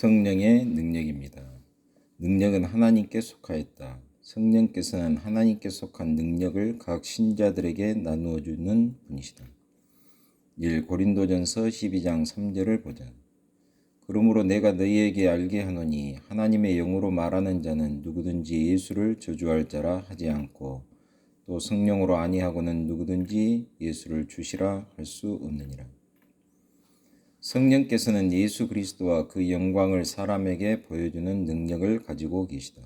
성령의 능력입니다. 능력은 하나님께 속하였다. 성령께서는 하나님께 속한 능력을 각 신자들에게 나누어 주는 분이시다. 1 고린도전서 12장 3절을 보자. 그러므로 내가 너희에게 알게 하노니 하나님의 영으로 말하는 자는 누구든지 예수를 저주할 자라 하지 않고 또 성령으로 아니하고는 누구든지 예수를 주시라 할 수 없느니라. 성령께서는 예수 그리스도와 그 영광을 사람에게 보여주는 능력을 가지고 계시다.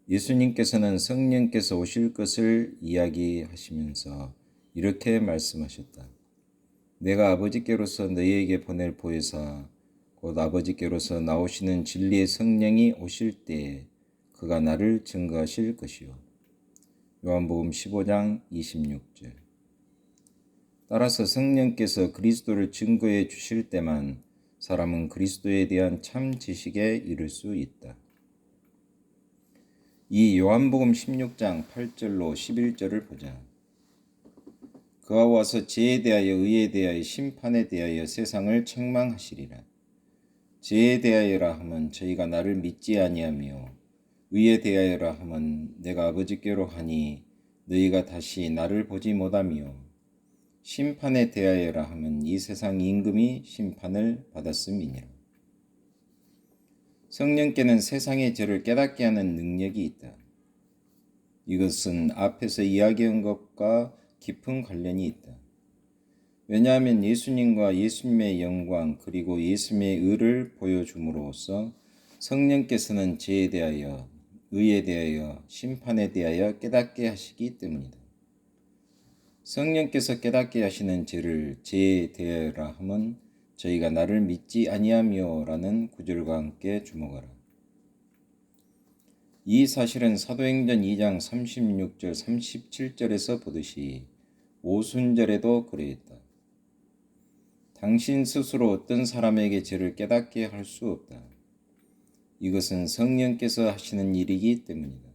예수님께서는 성령께서 오실 것을 이야기하시면서 이렇게 말씀하셨다. 내가 아버지께로서 너희에게 보낼 보혜사 곧 아버지께로서 나오시는 진리의 성령이 오실 때에 그가 나를 증거하실 것이요. 요한복음 15장 26절. 따라서 성령께서 그리스도를 증거해 주실 때만 사람은 그리스도에 대한 참 지식에 이를 수 있다. 이 요한복음 16장 8절로 11절을 보자. 그가 와서 죄에 대하여 의에 대하여 심판에 대하여 세상을 책망하시리라. 죄에 대하여라 하면 저희가 나를 믿지 아니하며 의에 대하여라 하면 내가 아버지께로 하니 너희가 다시 나를 보지 못하며 심판에 대하여라 하면 이 세상 임금이 심판을 받았음이니라. 성령께는 세상의 죄를 깨닫게 하는 능력이 있다. 이것은 앞에서 이야기한 것과 깊은 관련이 있다. 왜냐하면 예수님과 예수님의 영광 그리고 예수님의 의를 보여줌으로써 성령께서는 죄에 대하여 의에 대하여 심판에 대하여 깨닫게 하시기 때문이다. 성령께서 깨닫게 하시는 죄를 죄에 대하여라 하면 저희가 나를 믿지 아니하며 라는 구절과 함께 주목하라. 이 사실은 사도행전 2장 36절 37절에서 보듯이 오순절에도 그러했다. 당신 스스로 어떤 사람에게 죄를 깨닫게 할 수 없다. 이것은 성령께서 하시는 일이기 때문이다.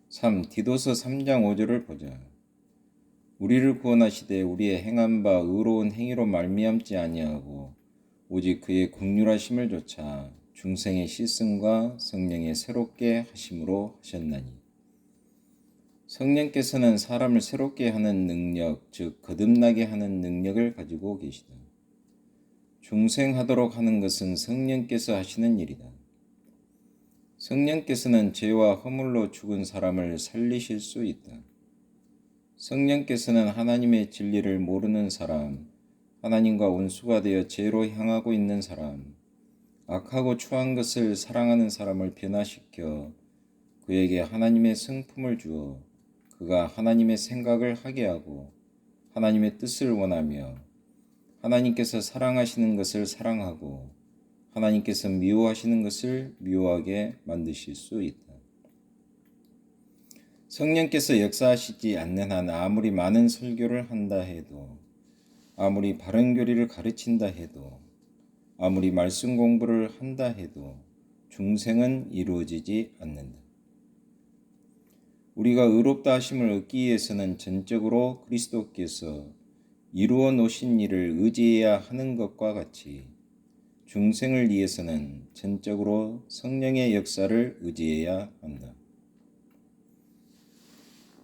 3. 디도서 3장 5절을 보자. 우리를 구원하시되 우리의 행한 바 의로운 행위로 말미암지 아니하고 오직 그의 긍휼하심을 조차 중생의 씻음과 성령의 새롭게 하심으로 하셨나니. 성령께서는 사람을 새롭게 하는 능력, 즉 거듭나게 하는 능력을 가지고 계시다. 중생하도록 하는 것은 성령께서 하시는 일이다. 성령께서는 죄와 허물로 죽은 사람을 살리실 수 있다. 성령께서는 하나님의 진리를 모르는 사람, 하나님과 원수가 되어 죄로 향하고 있는 사람, 악하고 추한 것을 사랑하는 사람을 변화시켜 그에게 하나님의 성품을 주어 그가 하나님의 생각을 하게 하고 하나님의 뜻을 원하며 하나님께서 사랑하시는 것을 사랑하고 하나님께서 미워하시는 것을 미워하게 만드실 수 있다. 성령께서 역사하시지 않는 한 아무리 많은 설교를 한다 해도 아무리 바른 교리를 가르친다 해도 아무리 말씀 공부를 한다 해도 중생은 이루어지지 않는다. 우리가 의롭다 하심을 얻기 위해서는 전적으로 그리스도께서 이루어 놓으신 일을 의지해야 하는 것과 같이 중생을 위해서는 전적으로 성령의 역사를 의지해야 한다.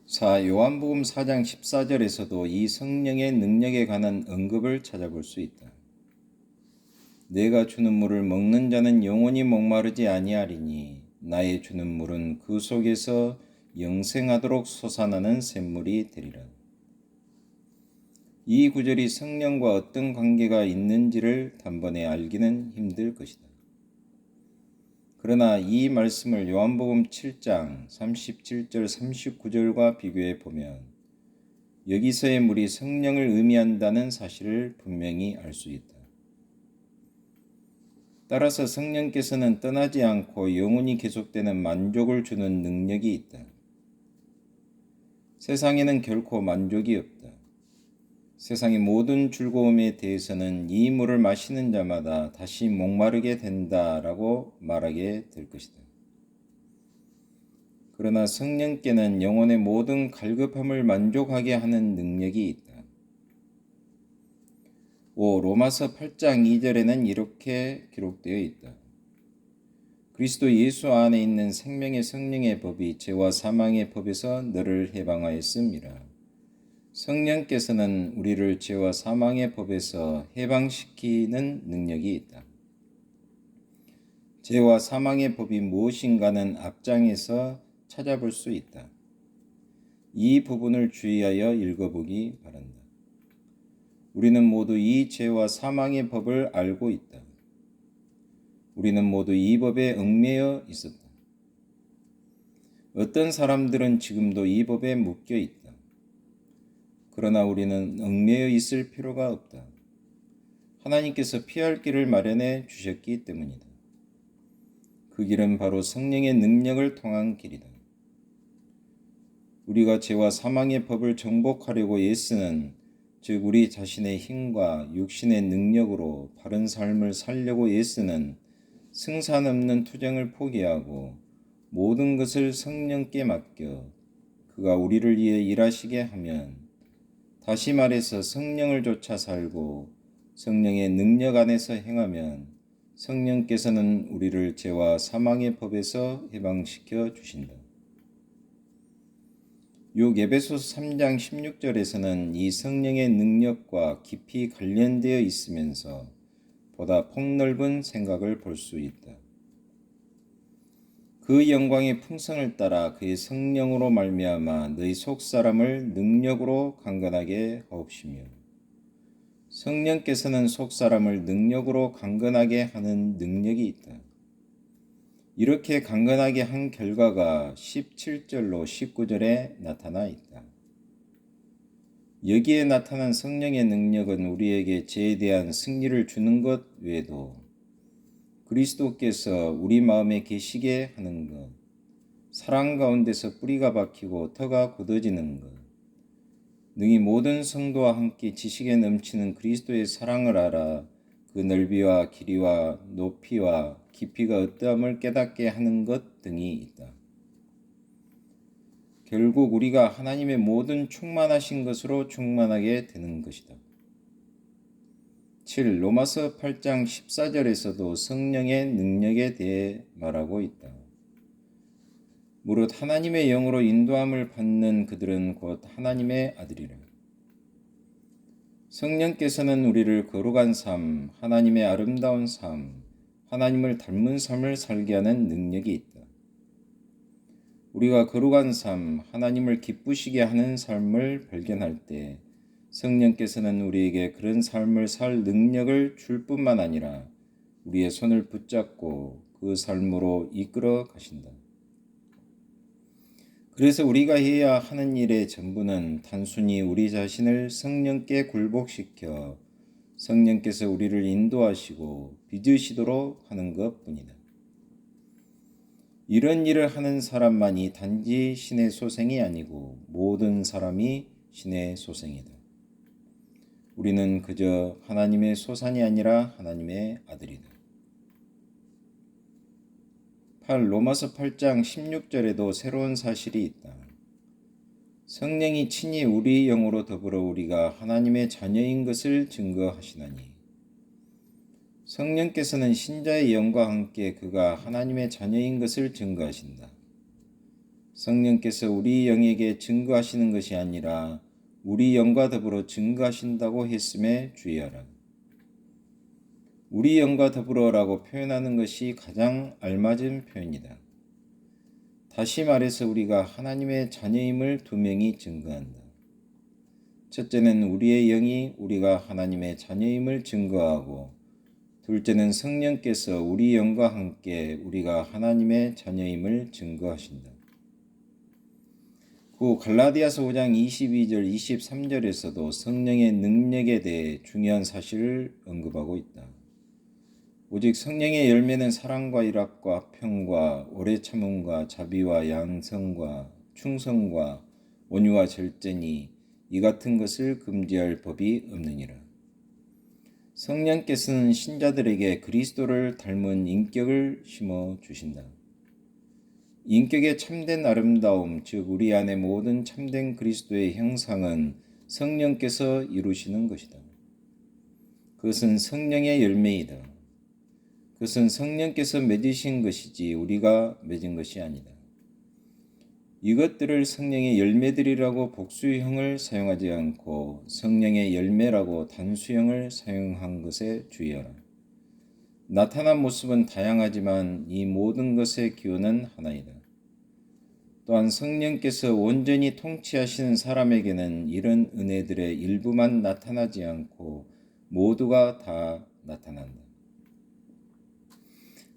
4. 요한복음 4장 14절에서도 이 성령의 능력에 관한 언급을 찾아볼 수 있다. 내가 주는 물을 먹는 자는 영원히 목마르지 아니하리니 나의 주는 물은 그 속에서 영생하도록 솟아나는 샘물이 되리라. 이 구절이 성령과 어떤 관계가 있는지를 단번에 알기는 힘들 것이다. 그러나 이 말씀을 요한복음 7장 37절 39절과 비교해 보면 여기서의 물이 성령을 의미한다는 사실을 분명히 알 수 있다. 따라서 성령께서는 떠나지 않고 영원히 계속되는 만족을 주는 능력이 있다. 세상에는 결코 만족이 없다. 세상의 모든 즐거움에 대해서는 이 물을 마시는 자마다 다시 목마르게 된다라고 말하게 될 것이다. 그러나 성령께는 영혼의 모든 갈급함을 만족하게 하는 능력이 있다. 로마서 8장 2절에는 이렇게 기록되어 있다. 그리스도 예수 안에 있는 생명의 성령의 법이 죄와 사망의 법에서 너를 해방하였음이라. 성령께서는 우리를 죄와 사망의 법에서 해방시키는 능력이 있다. 죄와 사망의 법이 무엇인가는 앞장에서 찾아볼 수 있다. 이 부분을 주의하여 읽어보기 바란다. 우리는 모두 이 죄와 사망의 법을 알고 있다. 우리는 모두 이 법에 얽매여 있었다. 어떤 사람들은 지금도 이 법에 묶여 있다. 그러나 우리는 얽매여 있을 필요가 없다. 하나님께서 피할 길을 마련해 주셨기 때문이다. 그 길은 바로 성령의 능력을 통한 길이다. 우리가 죄와 사망의 법을 정복하려고 애쓰는, 즉 우리 자신의 힘과 육신의 능력으로 바른 삶을 살려고 애쓰는 승산 없는 투쟁을 포기하고 모든 것을 성령께 맡겨 그가 우리를 위해 일하시게 하면, 다시 말해서 성령을 좇아 살고 성령의 능력 안에서 행하면 성령께서는 우리를 죄와 사망의 법에서 해방시켜 주신다. 에베소서 3장 16절에서는 이 성령의 능력과 깊이 관련되어 있으면서 보다 폭넓은 생각을 볼 수 있다. 그 영광의 풍성을 따라 그의 성령으로 말미암아 너희 속사람을 능력으로 강건하게 하옵시며, 성령께서는 속사람을 능력으로 강건하게 하는 능력이 있다. 이렇게 강건하게 한 결과가 17절로 19절에 나타나 있다. 여기에 나타난 성령의 능력은 우리에게 죄에 대한 승리를 주는 것 외에도 그리스도께서 우리 마음에 계시게 하는 것, 사랑 가운데서 뿌리가 박히고 터가 굳어지는 것, 능히 모든 성도와 함께 지식에 넘치는 그리스도의 사랑을 알아 그 넓이와 길이와 높이와 깊이가 어떠함을 깨닫게 하는 것 등이 있다. 결국 우리가 하나님의 모든 충만하신 것으로 충만하게 되는 것이다. 7. 로마서 8장 14절에서도 성령의 능력에 대해 말하고 있다. 무릇 하나님의 영으로 인도함을 받는 그들은 곧 하나님의 아들이라. 성령께서는 우리를 거룩한 삶, 하나님의 아름다운 삶, 하나님을 닮은 삶을 살게 하는 능력이 있다. 우리가 거룩한 삶, 하나님을 기쁘시게 하는 삶을 발견할 때 성령께서는 우리에게 그런 삶을 살 능력을 줄 뿐만 아니라 우리의 손을 붙잡고 그 삶으로 이끌어 가신다. 그래서 우리가 해야 하는 일의 전부는 단순히 우리 자신을 성령께 굴복시켜 성령께서 우리를 인도하시고 빚으시도록 하는 것뿐이다. 이런 일을 하는 사람만이 단지 신의 소생이 아니고 모든 사람이 신의 소생이다. 우리는 그저 하나님의 소산이 아니라 하나님의 아들이다. 8. 로마서 8장 16절에도 새로운 사실이 있다. 성령이 친히 우리 영으로 더불어 우리가 하나님의 자녀인 것을 증거하시나니, 성령께서는 신자의 영과 함께 그가 하나님의 자녀인 것을 증거하신다. 성령께서 우리 영에게 증거하시는 것이 아니라 우리 영과 더불어 증거하신다고 했음에 주의하라. 우리 영과 더불어라고 표현하는 것이 가장 알맞은 표현이다. 다시 말해서 우리가 하나님의 자녀임을 두 명이 증거한다. 첫째는 우리의 영이 우리가 하나님의 자녀임을 증거하고, 둘째는 성령께서 우리 영과 함께 우리가 하나님의 자녀임을 증거하신다. 그 갈라디아서 5장 22절 23절에서도 성령의 능력에 대해 중요한 사실을 언급하고 있다. 오직 성령의 열매는 사랑과 일합과 평과 오래 참음과 자비와 양성과 충성과 온유와 절제니 이 같은 것을 금지할 법이 없느니라. 성령께서는 신자들에게 그리스도를 닮은 인격을 심어 주신다. 인격의 참된 아름다움, 즉 우리 안에 모든 참된 그리스도의 형상은 성령께서 이루시는 것이다. 그것은 성령의 열매이다. 그것은 성령께서 맺으신 것이지 우리가 맺은 것이 아니다. 이것들을 성령의 열매들이라고 복수형을 사용하지 않고 성령의 열매라고 단수형을 사용한 것에 주의하라. 나타난 모습은 다양하지만 이 모든 것의 기원은 하나이다. 또한 성령께서 온전히 통치하시는 사람에게는 이런 은혜들의 일부만 나타나지 않고 모두가 다 나타난다.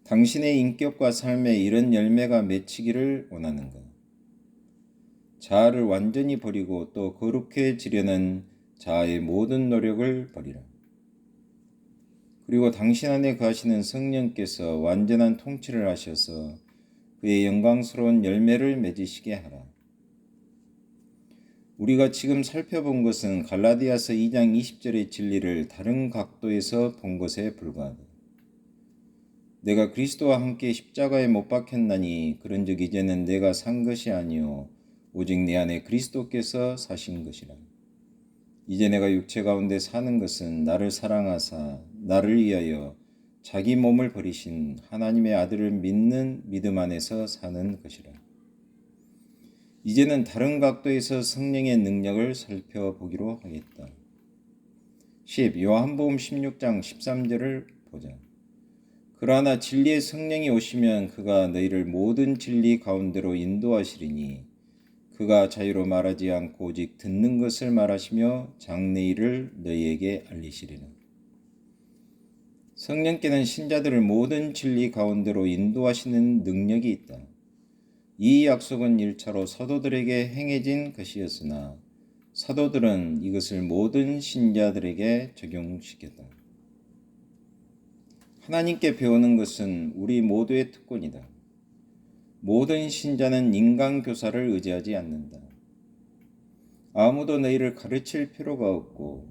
당신의 인격과 삶에 이런 열매가 맺히기를 원하는가? 자아를 완전히 버리고 또 거룩해지려는 자아의 모든 노력을 버리라. 그리고 당신 안에 거하시는 성령께서 완전한 통치를 하셔서 그의 영광스러운 열매를 맺으시게 하라. 우리가 지금 살펴본 것은 갈라디아서 2장 20절의 진리를 다른 각도에서 본 것에 불과하다. 내가 그리스도와 함께 십자가에 못 박혔나니 그런즉 이제는 내가 산 것이 아니요 오직 내 안에 그리스도께서 사신 것이라. 이제 내가 육체 가운데 사는 것은 나를 사랑하사 나를 위하여 자기 몸을 버리신 하나님의 아들을 믿는 믿음 안에서 사는 것이라. 이제는 다른 각도에서 성령의 능력을 살펴보기로 하겠다. 10. 요한복음 16장 13절을 보자. 그러나 진리의 성령이 오시면 그가 너희를 모든 진리 가운데로 인도하시리니 그가 자유로 말하지 않고 오직 듣는 것을 말하시며 장래일을 너희에게 알리시리라. 성령께는 신자들을 모든 진리 가운데로 인도하시는 능력이 있다. 이 약속은 1차로 사도들에게 행해진 것이었으나 사도들은 이것을 모든 신자들에게 적용시켰다. 하나님께 배우는 것은 우리 모두의 특권이다. 모든 신자는 인간 교사를 의지하지 않는다. 아무도 너희를 가르칠 필요가 없고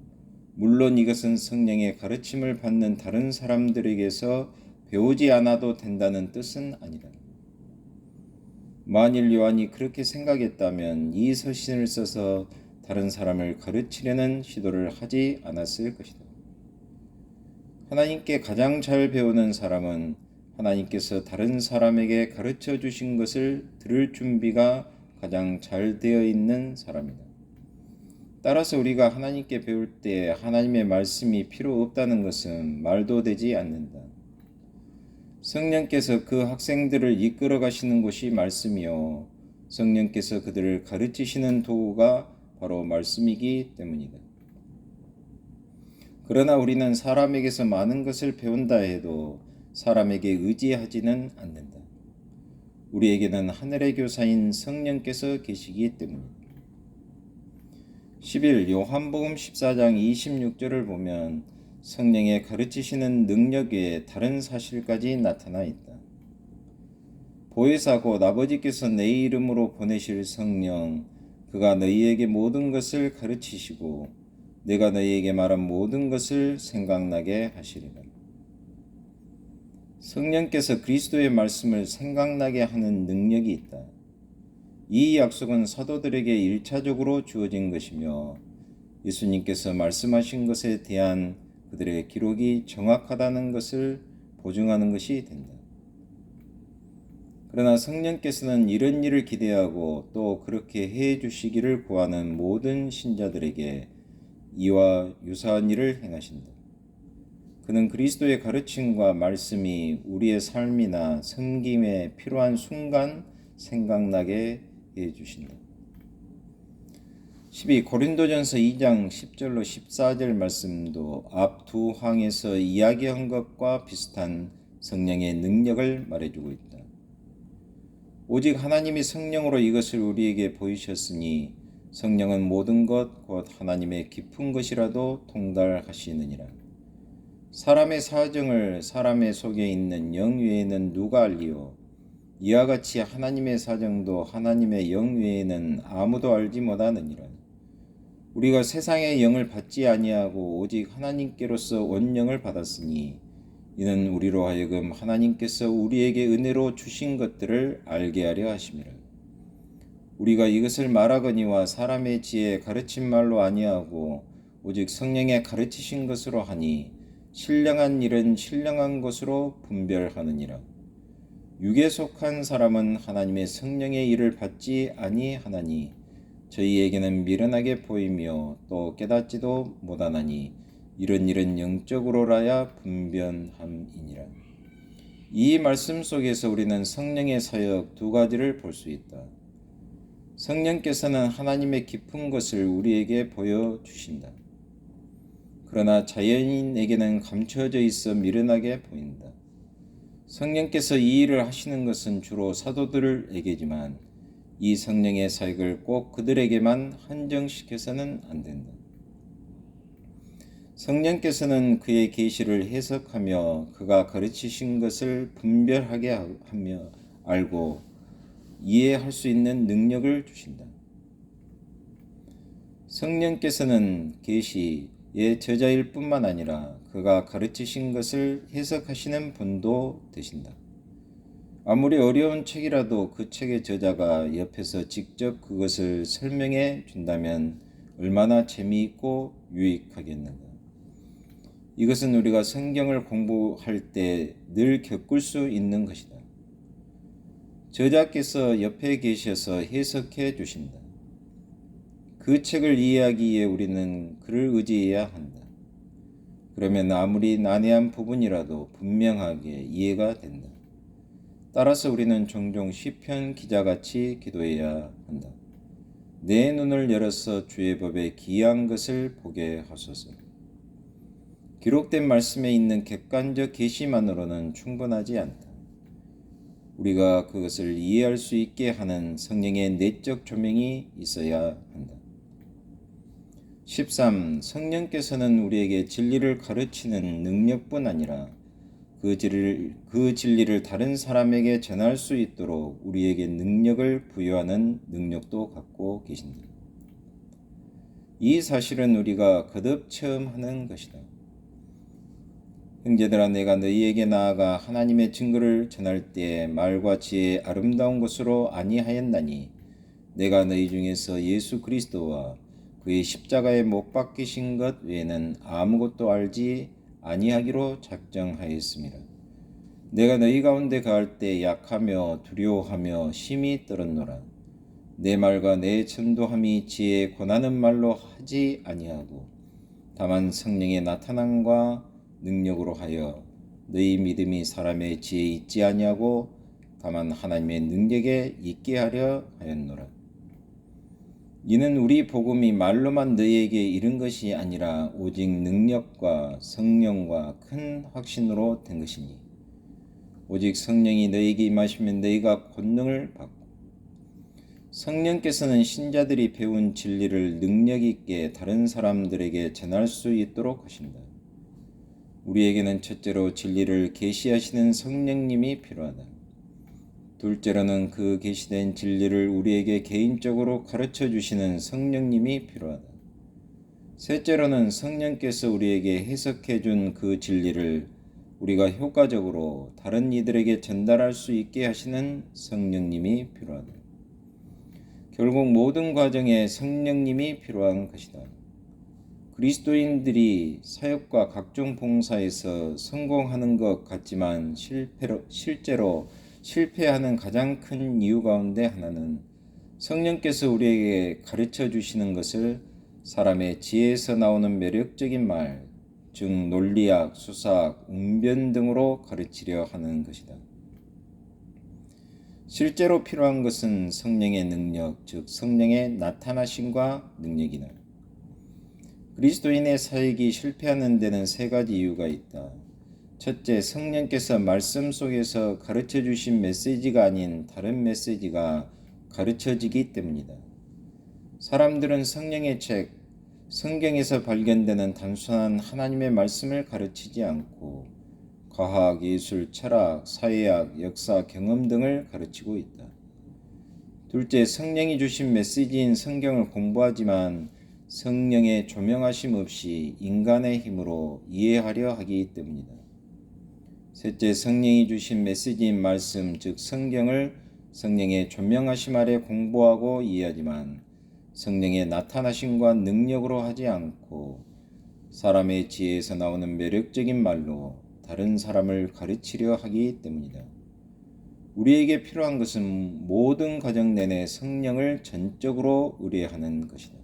물론 이것은 성령의 가르침을 받는 다른 사람들에게서 배우지 않아도 된다는 뜻은 아니다. 만일 요한이 그렇게 생각했다면 이 서신을 써서 다른 사람을 가르치려는 시도를 하지 않았을 것이다. 하나님께 가장 잘 배우는 사람은 하나님께서 다른 사람에게 가르쳐 주신 것을 들을 준비가 가장 잘 되어 있는 사람이다. 따라서 우리가 하나님께 배울 때 하나님의 말씀이 필요 없다는 것은 말도 되지 않는다. 성령께서 그 학생들을 이끌어 가시는 곳이 말씀이요 성령께서 그들을 가르치시는 도구가 바로 말씀이기 때문이다. 그러나 우리는 사람에게서 많은 것을 배운다 해도 사람에게 의지하지는 않는다. 우리에게는 하늘의 교사인 성령께서 계시기 때문이다. 11. 요한복음 14장 26절을 보면 성령의 가르치시는 능력 외에 다른 사실까지 나타나 있다. 보혜사 곧 아버지께서 내 이름으로 보내실 성령 그가 너희에게 모든 것을 가르치시고 내가 너희에게 말한 모든 것을 생각나게 하시리라. 성령께서 그리스도의 말씀을 생각나게 하는 능력이 있다. 이 약속은 사도들에게 1차적으로 주어진 것이며 예수님께서 말씀하신 것에 대한 그들의 기록이 정확하다는 것을 보증하는 것이 된다. 그러나 성령께서는 이런 일을 기대하고 또 그렇게 해 주시기를 구하는 모든 신자들에게 이와 유사한 일을 행하신다. 그는 그리스도의 가르침과 말씀이 우리의 삶이나 섬김에 필요한 순간 생각나게 해주신다. 12. 고린도전서 2장 10절로 14절 말씀도 앞 두 항에서 이야기한 것과 비슷한 성령의 능력을 말해주고 있다. 오직 하나님이 성령으로 이것을 우리에게 보이셨으니 성령은 모든 것 곧 하나님의 깊은 것이라도 통달하시느니라. 사람의 사정을 사람의 속에 있는 영 외에는 누가 알리요? 이와 같이 하나님의 사정도 하나님의 영 외에는 아무도 알지 못하느니라. 우리가 세상의 영을 받지 아니하고 오직 하나님께로서 원영을 받았으니 이는 우리로 하여금 하나님께서 우리에게 은혜로 주신 것들을 알게 하려 하심이라. 우리가 이것을 말하거니와 사람의 지혜에 가르친 말로 아니하고 오직 성령의 가르치신 것으로 하니 신령한 일은 신령한 것으로 분별하느니라. 육에 속한 사람은 하나님의 성령의 일을 받지 아니하나니 저희에게는 미련하게 보이며 또 깨닫지도 못하나니 이런 일은 영적으로라야 분변함이니라. 이 말씀 속에서 우리는 성령의 사역 두 가지를 볼 수 있다. 성령께서는 하나님의 깊은 것을 우리에게 보여주신다. 그러나 자연인에게는 감춰져 있어 미련하게 보인다. 성령께서 이 일을 하시는 것은 주로 사도들에게지만 이 성령의 사역을 꼭 그들에게만 한정시켜서는 안 된다. 성령께서는 그의 계시를 해석하며 그가 가르치신 것을 분별하게 하며 알고 이해할 수 있는 능력을 주신다. 성령께서는 계시의 저자일 뿐만 아니라 그가 가르치신 것을 해석하시는 분도 되신다. 아무리 어려운 책이라도 그 책의 저자가 옆에서 직접 그것을 설명해 준다면 얼마나 재미있고 유익하겠는가. 이것은 우리가 성경을 공부할 때 늘 겪을 수 있는 것이다. 저자께서 옆에 계셔서 해석해 주신다. 그 책을 이해하기 위해 우리는 그를 의지해야 한다. 그러면 아무리 난해한 부분이라도 분명하게 이해가 된다. 따라서 우리는 종종 시편 기자같이 기도해야 한다. 내 눈을 열어서 주의 법에 기이한 것을 보게 하소서. 기록된 말씀에 있는 객관적 계시만으로는 충분하지 않다. 우리가 그것을 이해할 수 있게 하는 성령의 내적 조명이 있어야 한다. 13. 성령께서는 우리에게 진리를 가르치는 능력뿐 아니라 그 진리를 다른 사람에게 전할 수 있도록 우리에게 능력을 부여하는 능력도 갖고 계신다. 이 사실은 우리가 거듭 체험하는 것이다. 형제들아, 내가 너희에게 나아가 하나님의 증거를 전할 때 말과 지혜의 아름다운 것으로 아니하였나니 내가 너희 중에서 예수 그리스도와 그의 십자가에 못 박히신 것 외에는 아무것도 알지 아니하기로 작정하였습니다. 내가 너희 가운데 가할 때 약하며 두려워하며 심히 떨었노라. 내 말과 내 전도함이 지혜에 권하는 말로 하지 아니하고 다만 성령의 나타남과 능력으로 하여 너희 믿음이 사람의 지혜에 있지 아니하고 다만 하나님의 능력에 있게 하려 하였노라. 이는 우리 복음이 말로만 너희에게 이른 것이 아니라 오직 능력과 성령과 큰 확신으로 된 것이니 오직 성령이 너희에게 임하시면 너희가 권능을 받고 성령께서는 신자들이 배운 진리를 능력 있게 다른 사람들에게 전할 수 있도록 하신다. 우리에게는 첫째로 진리를 계시하시는 성령님이 필요하다. 둘째로는 그 계시된 진리를 우리에게 개인적으로 가르쳐 주시는 성령님이 필요하다. 셋째로는 성령께서 우리에게 해석해 준 그 진리를 우리가 효과적으로 다른 이들에게 전달할 수 있게 하시는 성령님이 필요하다. 결국 모든 과정에 성령님이 필요한 것이다. 그리스도인들이 사역과 각종 봉사에서 성공하는 것 같지만 실제로 실패하는 가장 큰 이유 가운데 하나는 성령께서 우리에게 가르쳐 주시는 것을 사람의 지혜에서 나오는 매력적인 말, 즉 논리학, 수사학, 웅변 등으로 가르치려 하는 것이다. 실제로 필요한 것은 성령의 능력, 즉 성령의 나타나심과 능력이다. 그리스도인의 사역이 실패하는 데는 세 가지 이유가 있다. 첫째, 성령께서 말씀 속에서 가르쳐 주신 메시지가 아닌 다른 메시지가 가르쳐지기 때문이다. 사람들은 성령의 책, 성경에서 발견되는 단순한 하나님의 말씀을 가르치지 않고 과학, 예술, 철학, 사회학, 역사, 경험 등을 가르치고 있다. 둘째, 성령이 주신 메시지인 성경을 공부하지만 성령의 조명하심 없이 인간의 힘으로 이해하려 하기 때문이다. 셋째, 성령이 주신 메시지인 말씀, 즉 성경을 성령의 조명하심 아래 공부하고 이해하지만 성령의 나타나심과 능력으로 하지 않고 사람의 지혜에서 나오는 매력적인 말로 다른 사람을 가르치려 하기 때문이다. 우리에게 필요한 것은 모든 과정 내내 성령을 전적으로 의뢰하는 것이다.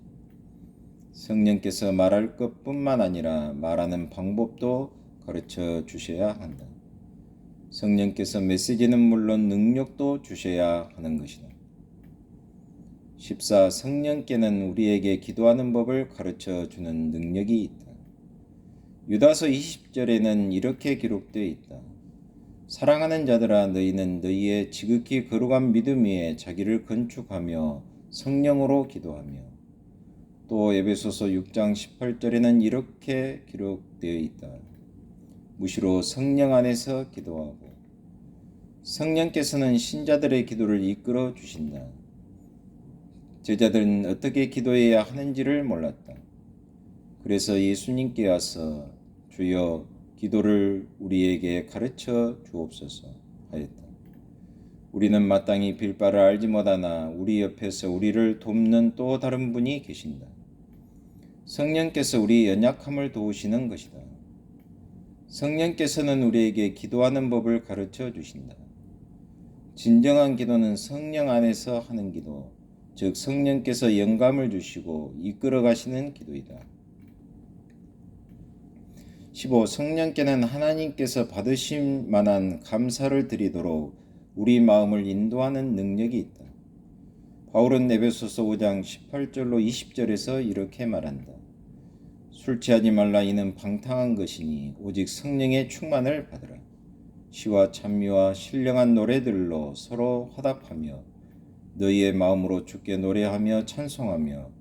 성령께서 말할 것뿐만 아니라 말하는 방법도 가르쳐 주셔야 한다. 성령께서 메시지는 물론 능력도 주셔야 하는 것이다. 14. 성령께는 우리에게 기도하는 법을 가르쳐 주는 능력이 있다. 유다서 20절에는 이렇게 기록되어 있다. 사랑하는 자들아, 너희는 너희의 지극히 거룩한 믿음 위에 자기를 건축하며 성령으로 기도하며. 또 에베소서 6장 18절에는 이렇게 기록되어 있다. 무시로 성령 안에서 기도하고. 성령께서는 신자들의 기도를 이끌어 주신다. 제자들은 어떻게 기도해야 하는지를 몰랐다. 그래서 예수님께 와서 주여 기도를 우리에게 가르쳐 주옵소서 하였다. 우리는 마땅히 빌 바를 알지 못하나 우리 옆에서 우리를 돕는 또 다른 분이 계신다. 성령께서 우리 연약함을 도우시는 것이다. 성령께서는 우리에게 기도하는 법을 가르쳐 주신다. 진정한 기도는 성령 안에서 하는 기도, 즉 성령께서 영감을 주시고 이끌어 가시는 기도이다. 15. 성령께는 하나님께서 받으실 만한 감사를 드리도록 우리 마음을 인도하는 능력이 있다. 바울은 에베소서 5장 18절로 20절에서 이렇게 말한다. 술 취하지 말라. 이는 방탕한 것이니 오직 성령의 충만을 받으라. 시와 찬미와 신령한 노래들로 서로 화답하며 너희의 마음으로 주께 노래하며 찬송하며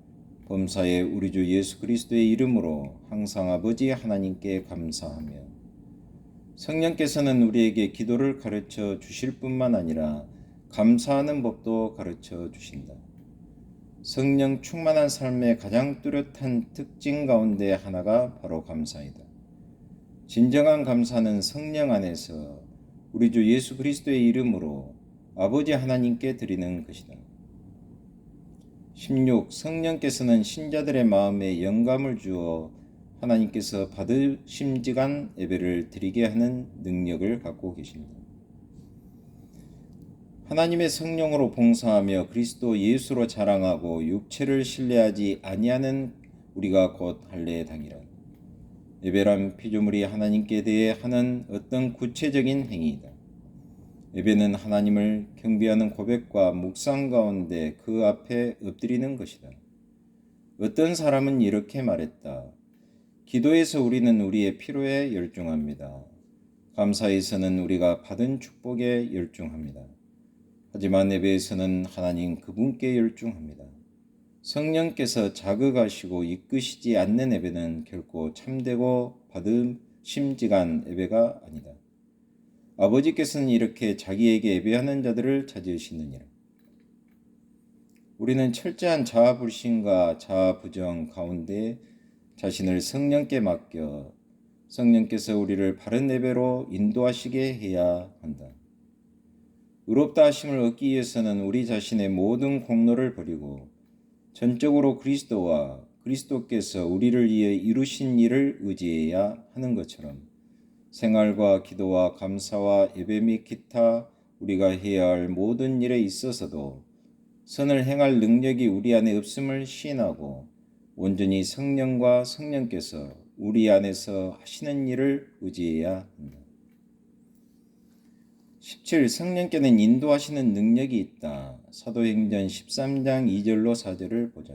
범사에 우리 주 예수 그리스도의 이름으로 항상 아버지 하나님께 감사하며. 성령께서는 우리에게 기도를 가르쳐 주실 뿐만 아니라 감사하는 법도 가르쳐 주신다. 성령 충만한 삶의 가장 뚜렷한 특징 가운데 하나가 바로 감사이다. 진정한 감사는 성령 안에서 우리 주 예수 그리스도의 이름으로 아버지 하나님께 드리는 것이다. 16. 성령께서는 신자들의 마음에 영감을 주어 하나님께서 받으심직한 예배를 드리게 하는 능력을 갖고 계신다. 하나님의 성령으로 봉사하며 그리스도 예수로 자랑하고 육체를 신뢰하지 아니하는 우리가 곧 할례당이라. 예배란 피조물이 하나님께 대해 하는 어떤 구체적인 행위이다. 예배는 하나님을 경배하는 고백과 묵상 가운데 그 앞에 엎드리는 것이다. 어떤 사람은 이렇게 말했다. 기도에서 우리는 우리의 필요에 열중합니다. 감사에서는 우리가 받은 축복에 열중합니다. 하지만 예배에서는 하나님 그분께 열중합니다. 성령께서 자극하시고 이끄시지 않는 예배는 결코 참되고 받으심직한 예배가 아니다. 아버지께서는 이렇게 자기에게 예배하는 자들을 찾으시느니라. 우리는 철저한 자아불신과 자아부정 가운데 자신을 성령께 맡겨 성령께서 우리를 바른 예배로 인도하시게 해야 한다. 의롭다 하심을 얻기 위해서는 우리 자신의 모든 공로를 버리고 전적으로 그리스도와 그리스도께서 우리를 위해 이루신 일을 의지해야 하는 것처럼 생활과 기도와 감사와 예배 및 기타 우리가 해야 할 모든 일에 있어서도 선을 행할 능력이 우리 안에 없음을 시인하고 온전히 성령과 성령께서 우리 안에서 하시는 일을 의지해야 한다. 17. 성령께는 인도하시는 능력이 있다. 사도행전 13장 2절로 4절을 보자.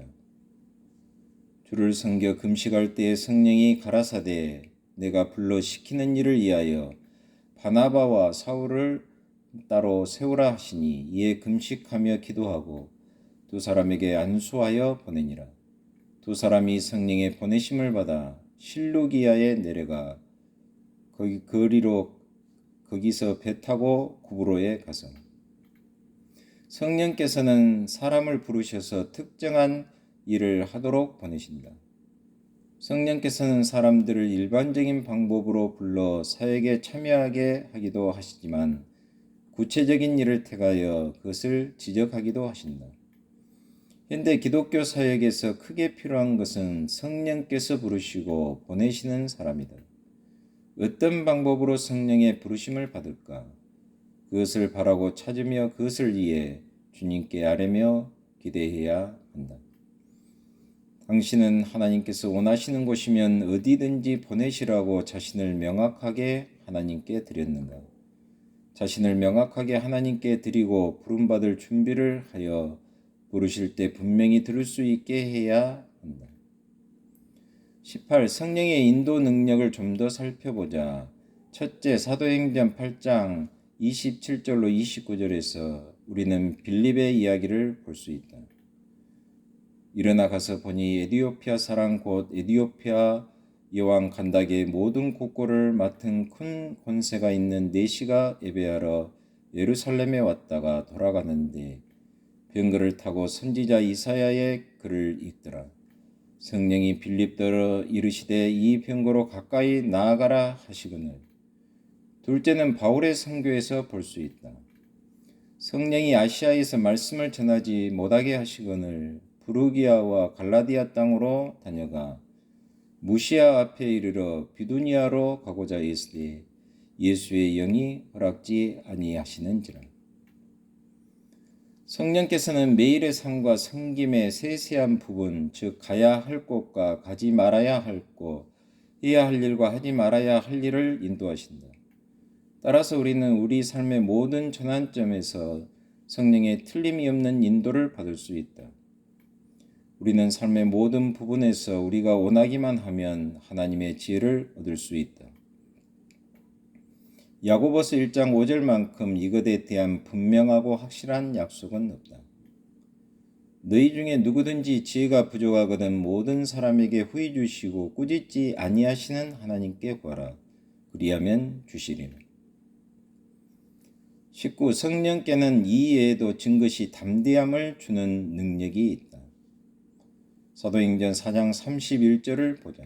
주를 섬겨 금식할 때에 성령이 가라사대 내가 불러 시키는 일을 위하여 바나바와 사울을 따로 세우라 하시니 이에 금식하며 기도하고 두 사람에게 안수하여 보내니라. 두 사람이 성령의 보내심을 받아 실루기아에 내려가 거기서 배 타고 구브로에 가서. 성령께서는 사람을 부르셔서 특정한 일을 하도록 보내신다. 성령께서는 사람들을 일반적인 방법으로 불러 사역에 참여하게 하기도 하시지만 구체적인 일을 택하여 그것을 지적하기도 하신다. 현대 기독교 사역에서 크게 필요한 것은 성령께서 부르시고 보내시는 사람이다. 어떤 방법으로 성령의 부르심을 받을까? 그것을 바라고 찾으며 그것을 위해 주님께 아뢰며 기대해야 한다. 당신은 하나님께서 원하시는 곳이면 어디든지 보내시라고 자신을 명확하게 하나님께 드렸는가? 자신을 명확하게 하나님께 드리고 부름받을 준비를 하여 부르실 때 분명히 들을 수 있게 해야 한다. 18. 성령의 인도 능력을 좀 더 살펴보자. 첫째, 사도행전 8장 27절로 29절에서 우리는 빌립의 이야기를 볼 수 있다. 일어나 가서 보니 에디오피아 사람 곧 에디오피아 여왕 간닥의 모든 국고를 맡은 큰 권세가 있는 내시가 예배하러 예루살렘에 왔다가 돌아가는데 병거를 타고 선지자 이사야의 글을 읽더라. 성령이 빌립더러 이르시되 이 병거로 가까이 나아가라 하시거늘. 둘째는 바울의 선교에서 볼 수 있다. 성령이 아시아에서 말씀을 전하지 못하게 하시거늘 부르기아와 갈라디아 땅으로 다녀가 무시아 앞에 이르러 비두니아로 가고자 했으되 예수의 영이 허락지 아니하시는지라. 성령께서는 매일의 삶과 섬김의 세세한 부분, 즉 가야 할 곳과 가지 말아야 할 곳, 해야 할 일과 하지 말아야 할 일을 인도하신다. 따라서 우리는 우리 삶의 모든 전환점에서 성령의 틀림이 없는 인도를 받을 수 있다. 우리는 삶의 모든 부분에서 우리가 원하기만 하면 하나님의 지혜를 얻을 수 있다. 야고보서 1장 5절만큼 이것에 대한 분명하고 확실한 약속은 없다. 너희 중에 누구든지 지혜가 부족하거든 모든 사람에게 후히 주시고 꾸짖지 아니하시는 하나님께 구하라. 그리하면 주시리라. 19. 성령께는 이 외에도 증거시 담대함을 주는 능력이 있다. 사도행전 4장 31절을 보자.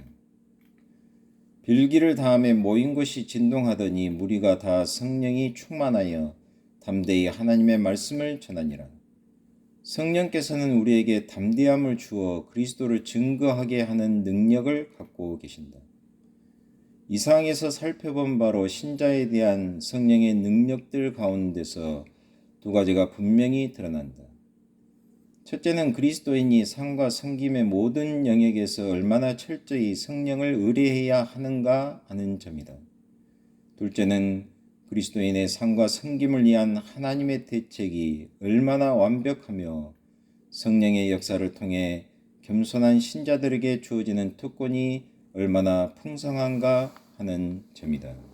빌기를 다음에 모인 곳이 진동하더니 무리가 다 성령이 충만하여 담대히 하나님의 말씀을 전하니라. 성령께서는 우리에게 담대함을 주어 그리스도를 증거하게 하는 능력을 갖고 계신다. 이 상에서 살펴본 바로 신자에 대한 성령의 능력들 가운데서 두 가지가 분명히 드러난다. 첫째는 그리스도인이 삶과 섬김의 모든 영역에서 얼마나 철저히 성령을 의뢰해야 하는가 하는 점이다. 둘째는 그리스도인의 삶과 섬김을 위한 하나님의 대책이 얼마나 완벽하며 성령의 역사를 통해 겸손한 신자들에게 주어지는 특권이 얼마나 풍성한가 하는 점이다.